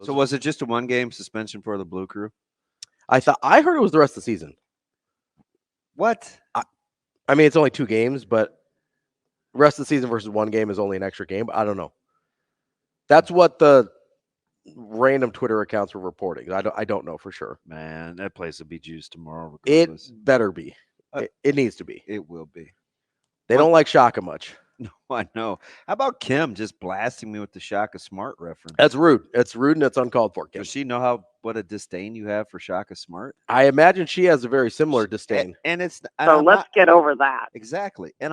So was it just a 1-game suspension for the Blue Crew? I heard it was the rest of the season. What? I mean, it's only 2 games, but rest of the season versus 1 game is only an extra game. But I don't know. That's what the random Twitter accounts were reporting. I don't know for sure. Man, that place will be juiced tomorrow It regardless. better be. It needs to be. It will be. They don't like Shaka much. No, I know. How about Kim just blasting me with the Shaka Smart reference? That's rude. It's rude and it's uncalled for, Kim. Does she know what a disdain you have for Shaka Smart? I imagine she has a very similar disdain. And it's so let's get over that. Exactly. And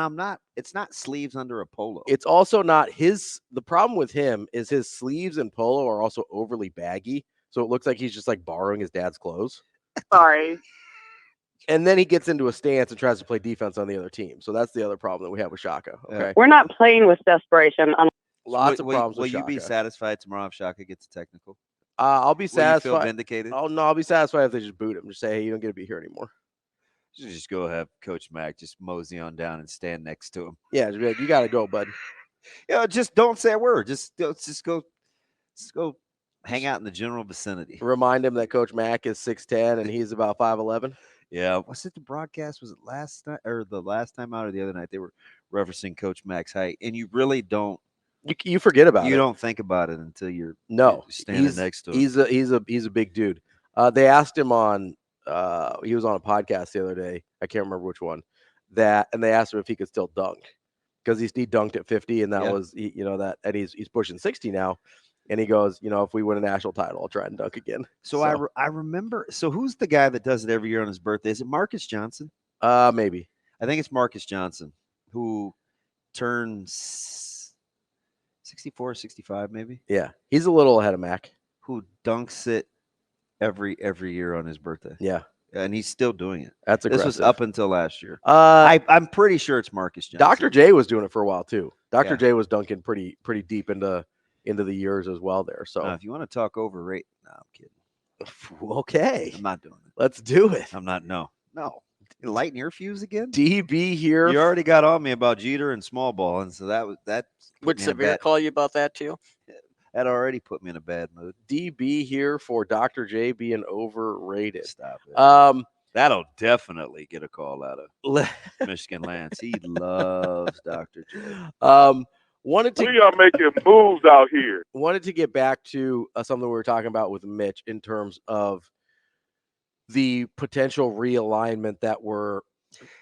it's not sleeves under a polo. It's also not the problem with him is his sleeves and polo are also overly baggy. So it looks like he's just like borrowing his dad's clothes. Sorry. And then he gets into a stance and tries to play defense on the other team. So that's the other problem that we have with Shaka. Okay. We're not playing with desperation. Lots of problems with Shaka. Will you be satisfied tomorrow if Shaka gets a technical? I'll be satisfied. Will you feel vindicated? Oh, no, I'll be satisfied if they just boot him. Just say, hey, you don't get to be here anymore. Just go have Coach Mack just mosey on down and stand next to him. Yeah, just be like, you got to go, bud. Just don't say a word. Just go hang out in the general vicinity. Remind him that Coach Mack is 6'10" and he's about 5'11". Yeah. Was it the broadcast? Was it last night or the last time out or the other night? They were referencing Coach Mack's height, and you really don't. You forget about it. You don't think about it until you're standing next to him. He's a big dude. They asked him on he was on a podcast the other day. I can't remember which one. And they asked him if he could still dunk because he dunked at 50, and that was and he's pushing 60 now. And he goes, if we win a national title, I'll try and dunk again. So I remember. So who's the guy that does it every year on his birthday? Is it Marcus Johnson? Maybe. I think it's Marcus Johnson who turns 64, 65, maybe. Yeah, he's a little ahead of Mac. Who dunks it every year on his birthday? Yeah, and he's still doing it. That's aggressive. This was up until last year. I'm pretty sure it's Marcus Johnson. Dr. J was doing it for a while too. Dr. J was dunking pretty deep into the years as well there. So if you want to talk overrate, no, I'm kidding. Okay. I'm not doing it. Let's do it. I'm not. No. Lighting your fuse again? DB here. You already got on me about Jeter and small ball, and so that would Severe call you about that too? That already put me in a bad mood. DB here for Dr. J being overrated. Stop it. That'll definitely get a call out of Michigan Lance. He loves Dr. J. What are y'all making moves out here? Wanted to get back to something we were talking about with Mitch in terms of the potential realignment that we're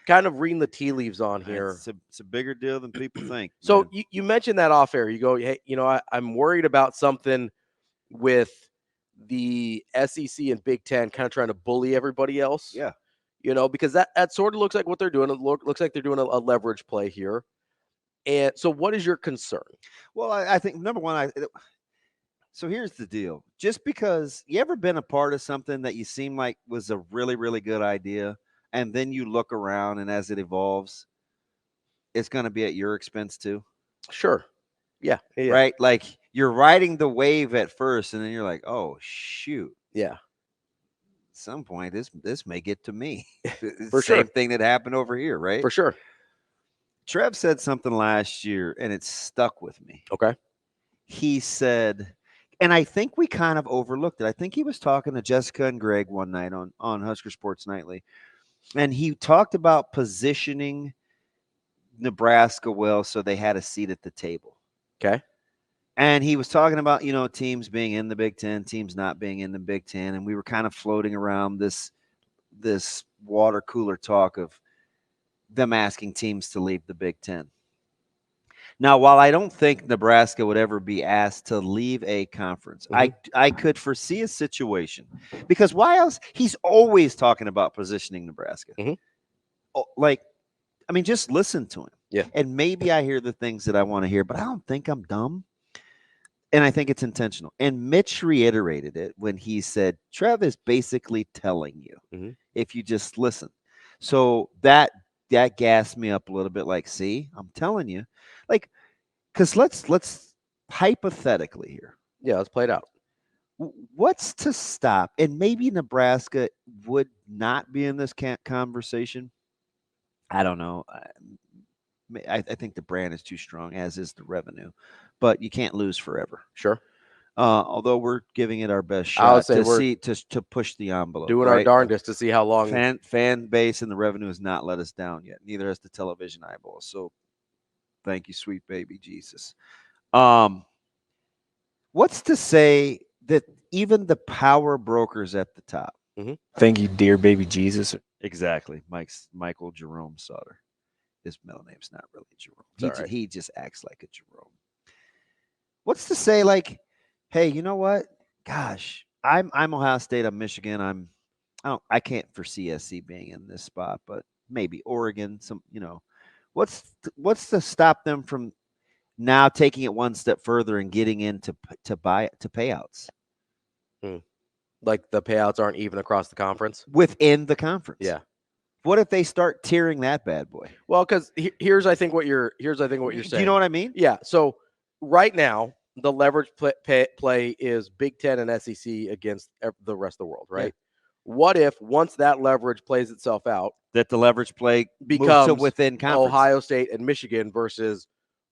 kind of reading the tea leaves on here. It's a bigger deal than people think. So you mentioned that off air. You go, hey, I'm worried about something with the SEC and Big Ten kind of trying to bully everybody else. Yeah. Because that sort of looks like what they're doing. It looks like they're doing a leverage play here. And so what is your concern? Well, I think, number one, so here's the deal. Just because you ever been a part of something that you seem like was a really, really good idea, and then you look around and as it evolves, it's going to be at your expense too? Sure. Yeah. Right? Like you're riding the wave at first, and then you're like, oh, shoot. Yeah. At some point, this may get to me. For sure. Same thing that happened over here, right? For sure. Trev said something last year, and it stuck with me. Okay. He said, and I think we kind of overlooked it. I think he was talking to Jessica and Greg one night on Husker Sports Nightly, and he talked about positioning Nebraska well so they had a seat at the table. Okay. And he was talking about, teams being in the Big Ten, teams not being in the Big Ten, and we were kind of floating around this water cooler talk of them asking teams to leave the Big Ten. Now, while I don't think Nebraska would ever be asked to leave a conference, I could foresee a situation because why else? He's always talking about positioning Nebraska. Just listen to him. Yeah. And maybe I hear the things that I want to hear, but I don't think I'm dumb. And I think it's intentional. And Mitch reiterated it when he said, Trev is basically telling you if you just listen. So that gassed me up a little bit. Like, see, I'm telling you, like, because let's hypothetically here. Yeah, let's play it out. What's to stop? And maybe Nebraska would not be in this conversation. I don't know. I think the brand is too strong, as is the revenue, but you can't lose forever. Sure. Although we're giving it our best I would shot say to we're see to push the envelope, doing right? our darndest to see how long. Fan base and the revenue has not let us down yet. Neither has the television eyeballs. So, thank you, sweet baby Jesus. What's to say that even the power brokers at the top? Thank you, dear baby Jesus. Exactly, Michael Jerome Sauter. His middle name's not really Jerome. He just acts like a Jerome. What's to say, like, hey, you know what? Gosh, I'm Ohio State. I'm Michigan. I can't foresee SC being in this spot, but maybe Oregon. What's to stop them from now taking it one step further and getting into payouts? Like the payouts aren't even across the conference? Within the conference. Yeah. What if they start tiering that bad boy? Well, because here's I think what you're saying. Do you know what I mean? Yeah. So right now, the leverage play is Big Ten and SEC against the rest of the world, right? Yeah. What if once that leverage plays itself out, that the leverage play becomes moves to within conference? Ohio State and Michigan versus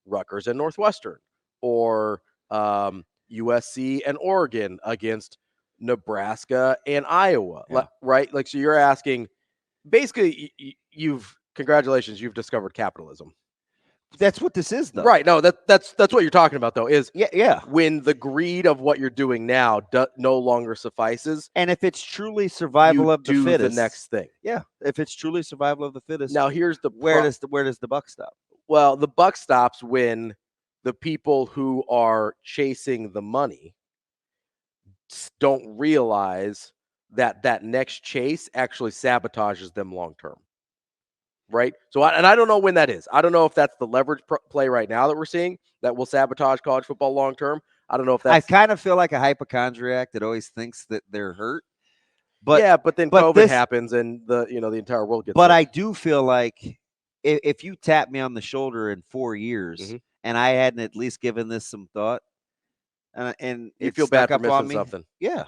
Rutgers and Northwestern, or USC and Oregon against Nebraska and Iowa, right? Like, so you're asking, basically, congratulations, you've discovered capitalism. That's what this is, though. Right. No, that's what you're talking about, though, is when the greed of what you're doing now no longer suffices. And if it's truly survival of the fittest, the next thing. Yeah. If it's truly survival of the fittest. Now here's where does the buck stop? Well, the buck stops when the people who are chasing the money don't realize that next chase actually sabotages them long term. Right. So, I don't know when that is. I don't know if that's the leverage play right now that we're seeing that will sabotage college football long term. I don't know if that's. I kind of feel like a hypochondriac that always thinks that they're hurt. But then COVID happens and the entire world gets. But sick. I do feel like if you tap me on the shoulder in 4 years and I hadn't at least given this some thought, and you feel bad for missing something. Yeah,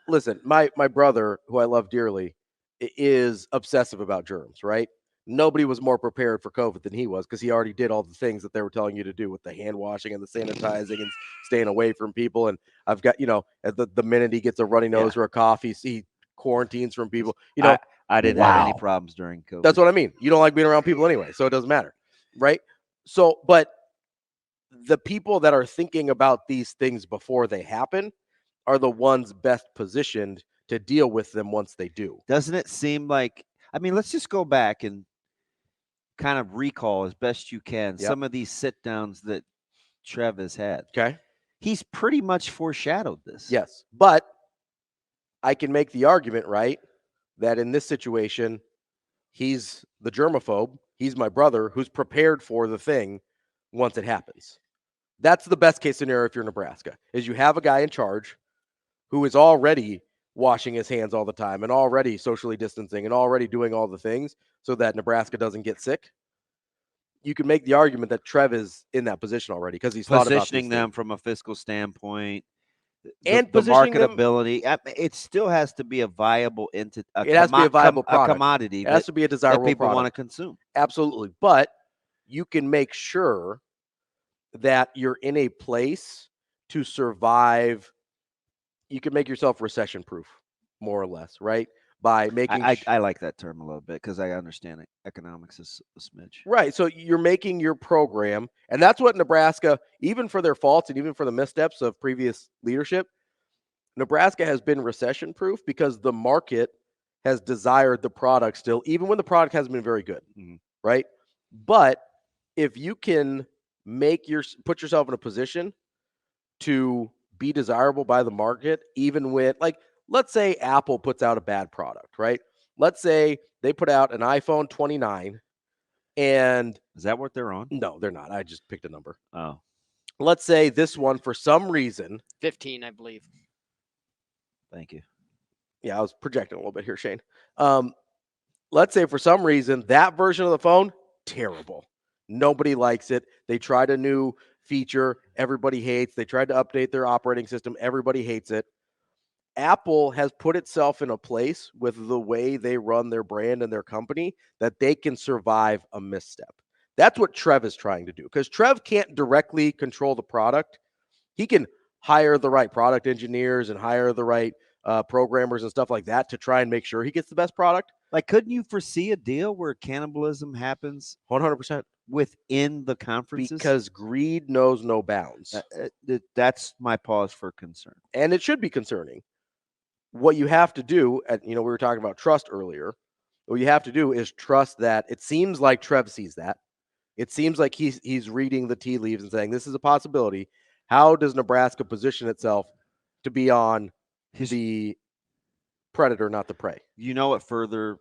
listen, my brother, who I love dearly, is obsessive about germs, right? Nobody was more prepared for COVID than he was, because he already did all the things that they were telling you to do with the hand washing and the sanitizing and staying away from people. And I've got, the minute he gets a runny nose or a cough, he quarantines from people. I didn't have any problems during COVID. That's what I mean. You don't like being around people anyway, so it doesn't matter, right? So, but the people that are thinking about these things before they happen are the ones best positioned to deal with them once they do. Doesn't it seem like, let's just go back and kind of recall as best you can some of these sit downs that Trev has had. Okay. He's pretty much foreshadowed this. Yes. But I can make the argument, right, that in this situation, he's the germaphobe. He's my brother who's prepared for the thing once it happens. That's the best case scenario if you're Nebraska, is you have a guy in charge who is already washing his hands all the time and already socially distancing and already doing all the things so that Nebraska doesn't get sick. You can make the argument that Trev is in that position already because he's positioning them from a fiscal standpoint and the marketability. It still has to be a viable entity. It has to be a viable product. A commodity. It has to be a desirable that people product. want to consume. Absolutely. But you can make sure that you're in a place to survive. You can make yourself recession proof, more or less, right? By making I like that term a little bit because I understand it. Economics is a smidge. Right. So you're making your program, and that's what Nebraska, even for their faults and even for the missteps of previous leadership, Nebraska has been recession proof because the market has desired the product still, even when the product hasn't been very good. Right. But if you can put yourself in a position to be desirable by the market, even when, like, let's say Apple puts out a bad product, right? Let's say they put out an iPhone 29 and... Is that what they're on? No, they're not. I just picked a number. Oh. Let's say this one, for some reason... 15, I believe. Thank you. Yeah, I was projecting a little bit here, Shane. Let's say for some reason that version of the phone, terrible. Nobody likes it. They tried a new feature, everybody hates. They tried to update their operating system, everybody hates it. Apple has put itself in a place with the way they run their brand and their company that they can survive a misstep. That's what Trev is trying to do, because Trev can't directly control the product, He can hire the right product engineers and hire the right programmers and stuff like that to try and make sure he gets the best product. Like, couldn't you foresee a deal where cannibalism happens 100%. within the conferences? Because greed knows no bounds. That's my pause for concern. And it should be concerning. What you have to do, we were talking about trust earlier. What you have to do is trust that. It seems like Trev sees that. It seems like he's reading the tea leaves and saying, this is a possibility. How does Nebraska position itself to be on the predator, not the prey? You know what further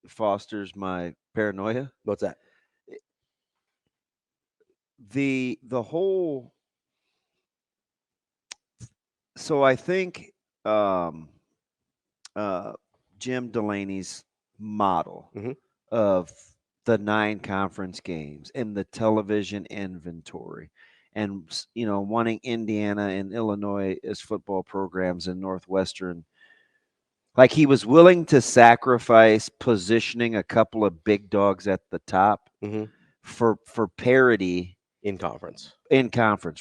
fosters my paranoia? What's that? The whole. So I think Jim Delaney's model of the 9 conference games and the television inventory, and wanting Indiana and Illinois as football programs and Northwestern. Like, he was willing to sacrifice positioning a couple of big dogs at the top for parity in conference,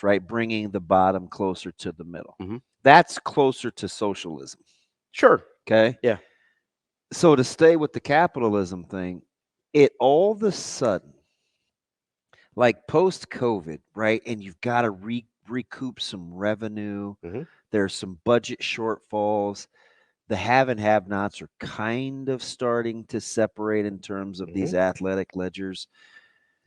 right? Bringing the bottom closer to the middle. That's closer to socialism. Sure. Okay. Yeah. So to stay with the capitalism thing, it all of a sudden, like post-COVID, right? And you've got to recoup some revenue. There's some budget shortfalls. The have and have-nots are kind of starting to separate in terms of these athletic ledgers.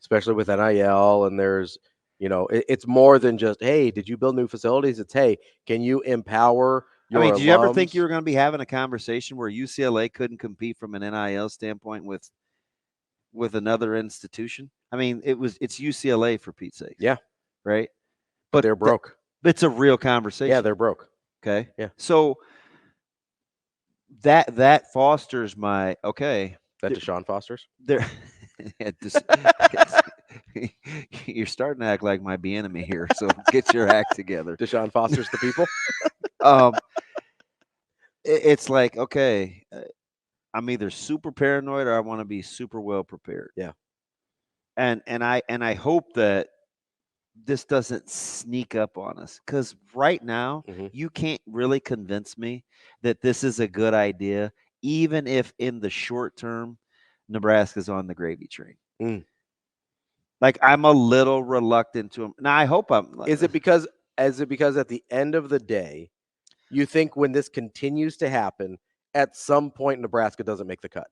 Especially with NIL, and there's, it's more than just, hey, did you build new facilities? It's, hey, can you empower your did you ever think alums? you were going to be having a conversation where UCLA couldn't compete from an NIL standpoint with another institution? I mean, it's UCLA, for Pete's sake. Yeah. Right? But they're broke. It's a real conversation. Yeah, they're broke. Okay. Yeah. So that fosters my okay. That Deshaun fosters? There you're starting to act like my enemy here, so get your act together. Deshaun fosters the people. It's like, okay, I'm either super paranoid or I want to be super well prepared. Yeah. And I hope that this doesn't sneak up on us, because right now you can't really convince me that this is a good idea, even if in the short term Nebraska's on the gravy train. Like, I'm a little reluctant to him. Now, I hope I'm. Is it because at the end of the day, you think when this continues to happen, at some point Nebraska doesn't make the cut?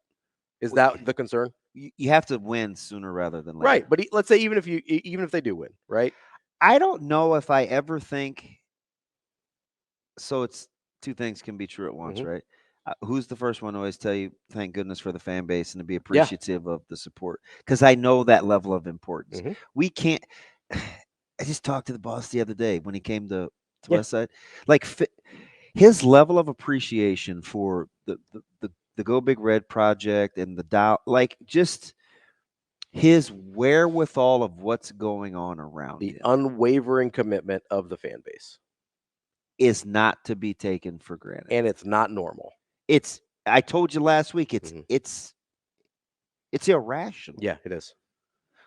Is that the concern? You have to win sooner rather than later. Right. But let's say even if they do win, right? I don't know if I ever think. So it's two things can be true at once, right? Who's the first one to always tell you, thank goodness for the fan base and to be appreciative of the support? Because I know that level of importance. We can't. I just talked to the boss the other day when he came to West Side. Like, his level of appreciation for the Go Big Red project and like, just his wherewithal of what's going on around the him. Unwavering commitment of the fan base is not to be taken for granted. And it's not normal. I told you last week, it's irrational. Yeah, it is.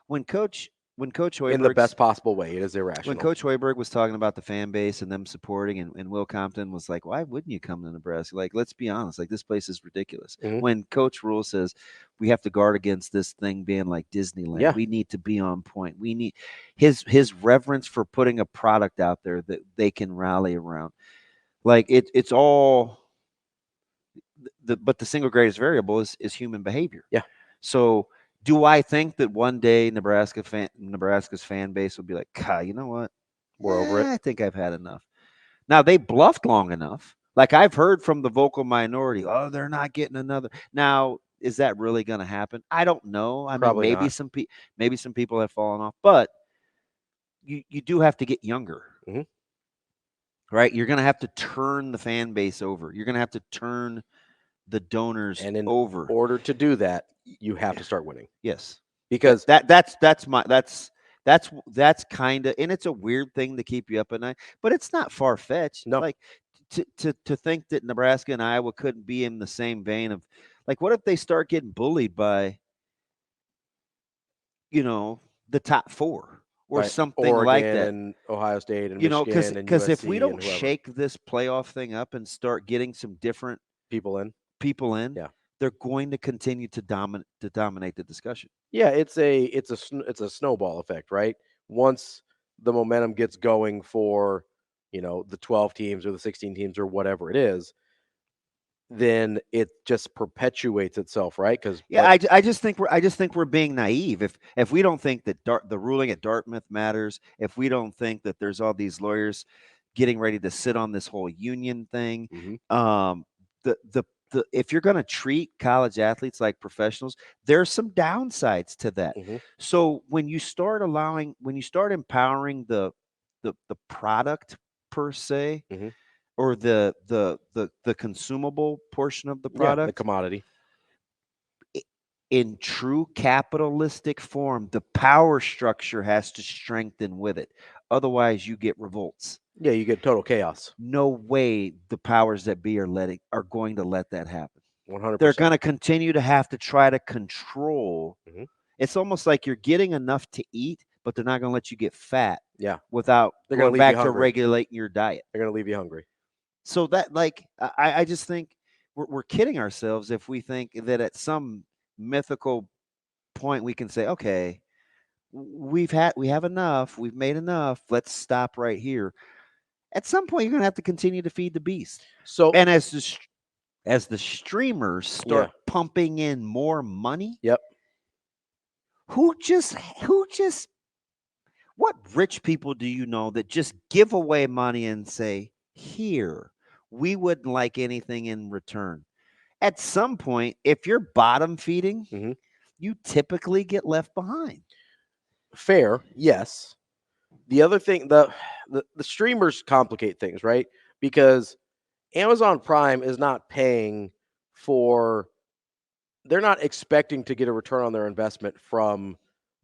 When Coach Hoiberg, in the best possible way, it is irrational. When Coach Hoiberg was talking about the fan base and them supporting, and Will Compton was like, why wouldn't you come to Nebraska? Like, let's be honest, like, this place is ridiculous. When Coach Rule says we have to guard against this thing being like Disneyland, we need to be on point. We need his reverence for putting a product out there that they can rally around. Like, it's all but the single greatest variable is human behavior. Yeah. So do I think that one day Nebraska's fan base will be like, God, you know what? We're over it. I think I've had enough. Now, they bluffed long enough. Like, I've heard from the vocal minority, oh, they're not getting another. Now, is that really going to happen? I don't know. I Probably mean, maybe some people have fallen off, but you do have to get younger. Right? You're going to have to turn the fan base over. You're going to have to turn the donors over. In order to do that, you have to start winning. Yes. Because that's kind of, and it's a weird thing to keep you up at night, but it's not far-fetched. No. Like, to think that Nebraska and Iowa couldn't be in the same vein of, like, what if they start getting bullied by, the top 4? or Right. something Oregon like that. and Ohio State and You know, Michigan and because if we USC don't and whoever. shake this playoff thing up and start getting some different people in, yeah, they're going to continue to dominate the discussion. Yeah, it's a snowball effect, right? Once the momentum gets going for, the 12 teams or the 16 teams or whatever it is, then it just perpetuates itself, right? Because I just think we're being naive if we don't think that the ruling at Dartmouth matters, if we don't think that there's all these lawyers getting ready to sit on this whole union thing. If you're going to treat college athletes like professionals, there's some downsides to that. So when you start empowering the product per se, or the consumable portion of the product, the commodity, in true capitalistic form, the power structure has to strengthen with it. Otherwise, you get revolts. Yeah, you get total chaos. No way the powers that be are going to let that happen. 100%. They're going to continue to have to try to control. It's almost like you're getting enough to eat, but they're not going to let you get fat. Yeah. Without they're going back to regulating your diet. They're going to leave you hungry. So that, I just think we're kidding ourselves if we think that at some mythical point we can say, okay, we have enough, we've made enough, let's stop right here. At some point, you're going to have to continue to feed the beast. So, and as the streamers start pumping in more money, what rich people do you know that just give away money and say, here, we wouldn't like anything in return? At some point, if you're bottom feeding, you typically get left behind. Fair, yes. The other thing, the streamers complicate things, right? Because Amazon Prime is not paying for, they're not expecting to get a return on their investment from.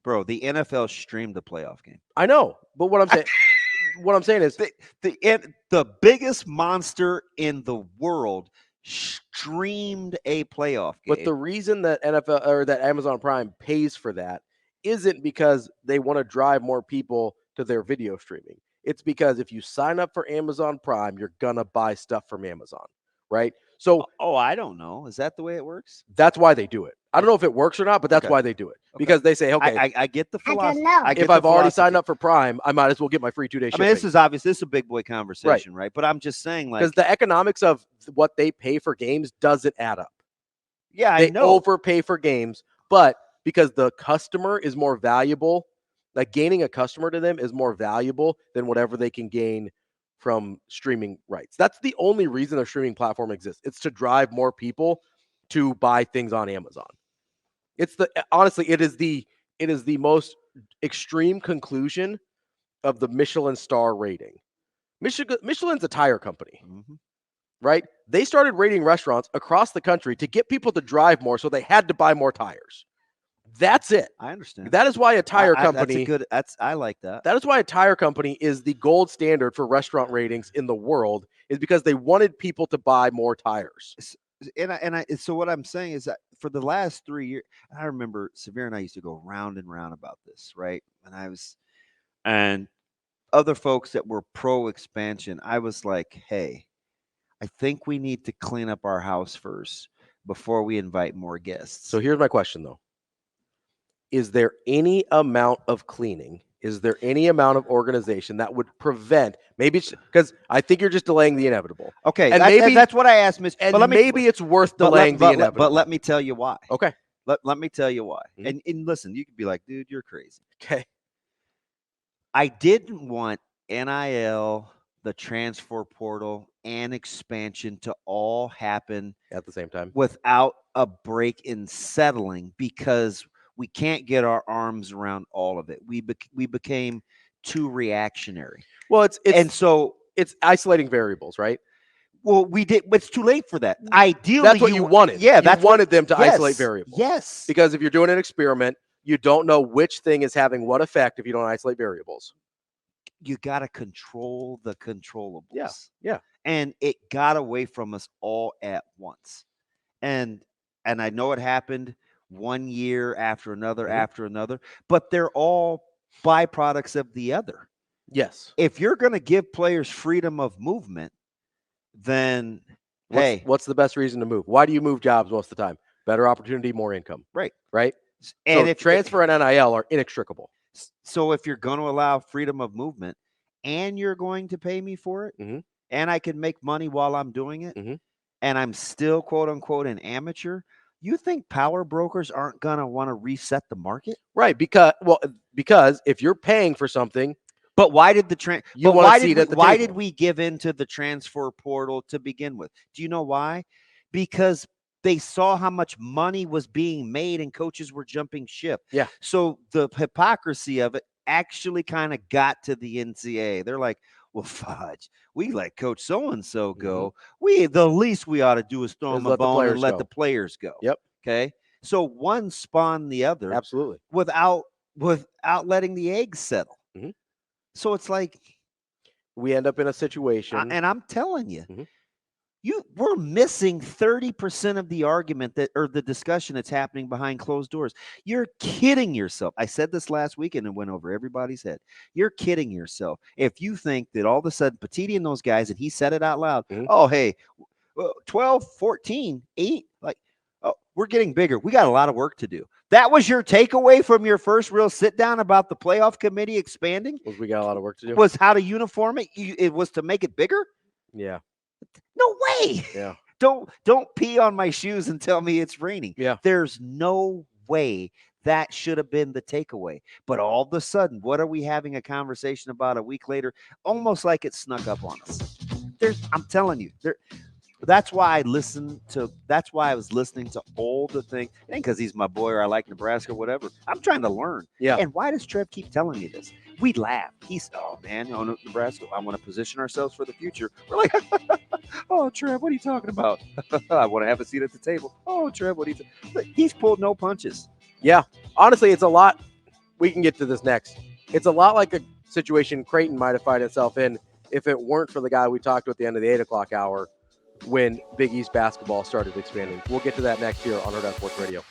Bro, the NFL streamed the playoff game. I know, but what I'm saying is the biggest monster in the world streamed a playoff game. But the reason that NFL or that Amazon Prime pays for that isn't because they want to drive more people to their video streaming. It's because if you sign up for Amazon Prime, you're gonna buy stuff from Amazon, right? So, I don't know. Is that the way it works? That's why they do it. I don't know if it works or not, but that's why they do it. Because they say, okay, I get the philosophy. If I've already signed up for Prime, I might as well get my free 2-day shipping. I mean, this is obvious. This is a big boy conversation, right? But I'm just saying, because the economics of what they pay for games doesn't add up. Yeah, they I know. overpay for games, but because the customer is more valuable, like gaining a customer to them is more valuable than whatever they can gain from streaming rights. That's the only reason their streaming platform exists. It's to drive more people to buy things on Amazon. Honestly, it is the most extreme conclusion of the Michelin star rating. Michelin's a tire company, right? They started rating restaurants across the country to get people to drive more, so they had to buy more tires. That's it. I understand. That is why a tire company. I like that. That is why a tire company is the gold standard for restaurant ratings in the world, is because they wanted people to buy more tires. So what I'm saying is that for the last 3 years, I remember Severe and I used to go round and round about this, right? And other folks that were pro expansion, I was like, hey, I think we need to clean up our house first before we invite more guests. So here's my question, though. Is there any amount of cleaning? Is there any amount of organization that would prevent, maybe it's because I think you're just delaying the inevitable. Okay, and maybe that's what I asked, Mr. And maybe it's worth delaying the inevitable. But let me tell you why. Okay. Let me tell you why. And listen, you could be like, dude, you're crazy. Okay. I didn't want NIL, the transfer portal, and expansion to all happen at the same time without a break in settling, because we can't get our arms around all of it. We became too reactionary. Well, it's isolating variables, right? Well, we did, but it's too late for that. Ideally, that's what you wanted. Yeah, you wanted them to isolate variables. Yes, because if you're doing an experiment, you don't know which thing is having what effect if you don't isolate variables. You got to control the controllables. Yeah. And it got away from us all at once. And I know it happened one year after another, but they're all byproducts of the other. Yes. If you're going to give players freedom of movement, then what's the best reason to move? Why do you move jobs most of the time? Better opportunity, more income. Right. And if transfer and NIL are inextricable. So if you're going to allow freedom of movement and you're going to pay me for it, mm-hmm. and I can make money while I'm doing it, mm-hmm. and I'm still quote unquote an amateur, you think power brokers aren't going to want to reset the market? Right. Because if you're paying for something, but why did why did we give into the transfer portal to begin with? Do you know why? Because they saw how much money was being made and coaches were jumping ship. Yeah. So the hypocrisy of it actually kind of got to the NCAA. They're like, well, fudge, we let Coach so-and-so go. Mm-hmm. The least we ought to do is throw them a bone and let the players go. Yep. Okay. So one spawned the other. Absolutely. Without letting the eggs settle. Mm-hmm. So it's like we end up in a situation. And I'm telling you, we're missing 30% of the argument or the discussion that's happening behind closed doors. You're kidding yourself. I said this last weekend and went over everybody's head. You're kidding yourself if you think that all of a sudden Petiti and those guys, and he said it out loud, oh, hey, 12, 14, 8, like, oh, we're getting bigger. We got a lot of work to do. That was your takeaway from your first real sit down about the playoff committee expanding? We got a lot of work to do. Was how to uniform it? It was to make it bigger? Yeah. No way. Yeah. Don't pee on my shoes and tell me it's raining. Yeah. There's no way that should have been the takeaway. But all of a sudden, what are we having a conversation about a week later? Almost like it snuck up on us. I'm telling you, that's why I was listening to all the things. It ain't because he's my boy or I like Nebraska or whatever. I'm trying to learn. Yeah. And why does Trev keep telling me this? We laugh. Oh man, Nebraska, I want to position ourselves for the future. We're like, oh, Trev, what are you talking about? I want to have a seat at the table. Oh, Trev, what are you he's pulled no punches. Yeah. Honestly, it's a lot. We can get to this next. It's a lot like a situation Creighton might have found itself in if it weren't for the guy we talked to at the end of the 8 o'clock hour when Big East basketball started expanding. We'll get to that next here on Hurrdat Sports Radio.